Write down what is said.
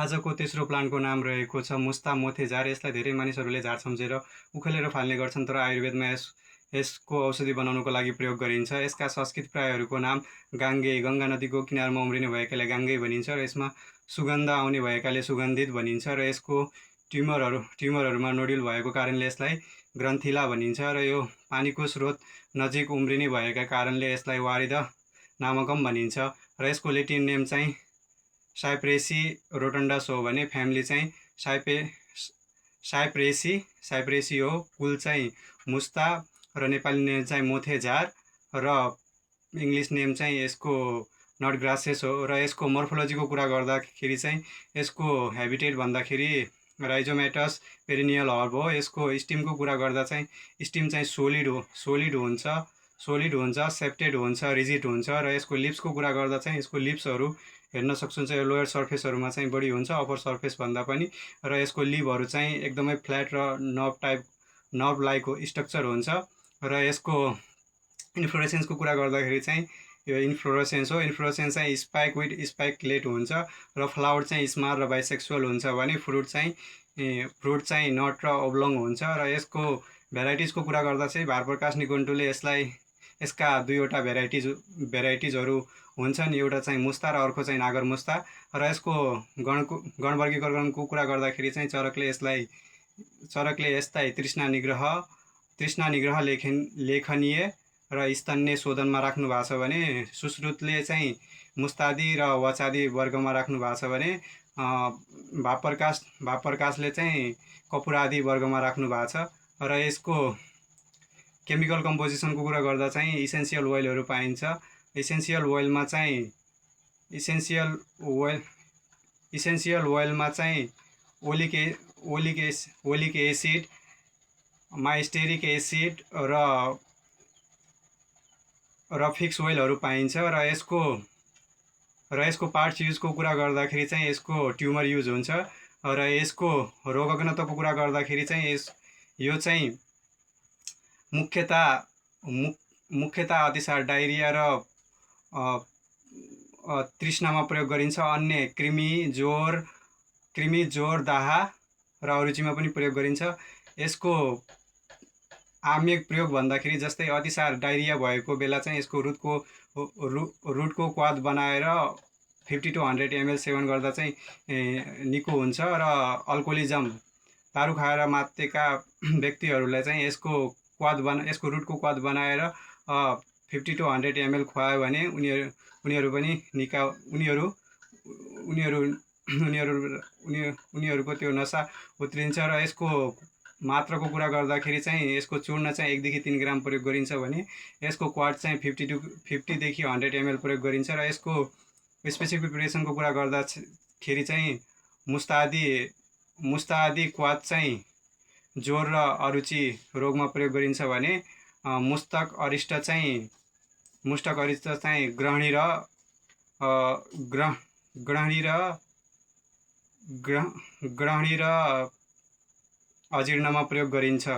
आजको तेस्रो प्लान्टको नाम रहेको छ मुस्ता मोथेझार। यसलाई धेरै मानिसहरूले झार सम्झेर उखेलेर फाल्ने गर्छन्, तर आयुर्वेदमा यसको औषधि बनाउनको लागि प्रयोग गरिन्छ। यसका संस्कृत प्रायहरूको नाम गाङ्गे, गङ्गा नदीको किनारमा उम्रिने भएकाले गाङ्गे भनिन्छ र यसमा सुगन्ध आउने भएकाले सुगन्धित भनिन्छ र यसको ट्युमरहरूमा नोड्युल भएको कारणले यसलाई ग्रन्थिला भनिन्छ र यो पानीको स्रोत नजिक उम्रिने भएका कारणले यसलाई वारिद नामकम भनिन्छ र यसको लेटिन नेम चाहिँ साइप्रेसी रोटन्डस हो भने फ्यामिली चाहिँ साइप्रेसी हो। कुल चाहिँ मुस्ता र नेपाली नेम चाहिँ मोथेझार र इङ्ग्लिस नेम चाहिँ यसको नटग्रासेस हो। र यसको मोर्फोलोजीको कुरा गर्दाखेरि चाहिँ यसको हेबिटेट भन्दाखेरि राइजोमेटस पेरिनियल हर्ब हो। यसको स्टिमको कुरा गर्दा चाहिँ स्टिम चाहिँ सोलिड हुन्छ, सेप्टेड हुन्छ, रिजिड हुन्छ र यसको लिप्सको कुरा गर्दा चाहिँ यसको लिप्सहरू हेर्न सक्नुहुन्छ, यो लोयर सर्फेसहरूमा चाहिँ बढी हुन्छ अप्पर सर्फेस भन्दा पनि र यसको लिभहरू चाहिँ एकदमै फ्ल्याट र नब लाइक स्ट्रक्चर हुन्छ र यसको इन्फ्लोरेसेन्सको कुरा गर्दाखेरि चाहिँ यो इन्फ्लोरेसेन्स हो। इन्फ्लोरेसेन्स चाहिँ स्पाइक विथ स्पाइकलेट हुन्छ र फ्लावर चाहिँ स्माल र बाइसेक्सुअल हुन्छ भने फ्रुट चाहिँ नट र ओब्लङ हुन्छ र यसको भेराइटिजको कुरा गर्दा चाहिँ भारप्रकाश निकुन्टुले यसका दुईवटा भेराइटिजहरू हुन्छन्, एउटा चाहिँ मुस्ता र अर्को चाहिँ नागर मुस्ता र यसको गण वर्गीकरणको कुरा गर्दाखेरि चाहिँ चरकले यसलाई तृष्णा निग्रह लेखनीय र स्तन्य शोधनमा राख्नु भएको छ भने सुश्रुतले चाहिँ मुस्तादी र वचादी वर्गमा राख्नु भएको छ भने भावप्रकाशले चाहिँ कपुरादी वर्गमा राख्नु भएको छ र यसको केमिकल कम्पोजिसनको कुरा गर्दा चाहिँ इसेन्सियल ओइलहरू पाइन्छ। इसेन्सियल ओइलमा चाहिँ ओलिक एसिड, माइस्टेरिक एसिड र फिक्स ओइलहरू पाइन्छ र यसको पार्ट्स युजको कुरा गर्दाखेरि चाहिँ यसको ट्युमर युज हुन्छ र यसको रोगग्नताको कुरा गर्दाखेरि चाहिँ यो चाहिँ मुख्यतः अतिसार, डायरिया र तृष्णामा प्रयोग गरिन्छ। अन्य कृमि, ज्वर, दाहा र अरुचिमा पनि प्रयोग गरिन्छ। यसको आम्यक प्रयोग भन्दाखेरि जस्तै अतिसार, डायरिया भएको बेला चाहिँ यसको रुटको क्वाथ बनाएर 50 to 100 ml सेवन गर्दा चाहिँ निको हुन्छ र अल्कोहोलिजम, दारू खाएर मातेका व्यक्तिहरूलाई चाहिँ यसको रुटको क्वाथ बनाएर 50 to 100 ml खुवायो भने उनीहरूको त्यो नसा उत्रिन्छ र यसको मात्राको कुरा गर्दाखेरि चाहिँ यसको चूर्ण चाहिँ 1 देखि 3 ग्राम प्रयोग गरिन्छ भने यसको क्वाथ चाहिँ 50 देखि 100 ml प्रयोग गरिन्छ र यसको स्पेसिफिक प्रिपरेसनको कुरा गर्दाखेरि चाहिँ मुस्तादी क्वाथ चाहिँ ज्वर र अरुचि रोगमा प्रयोग गरिन्छ भने मुस्तक अरिष्ट चाहिँ ग्रहणी र अजीर्णमा प्रयोग गरिन्छ।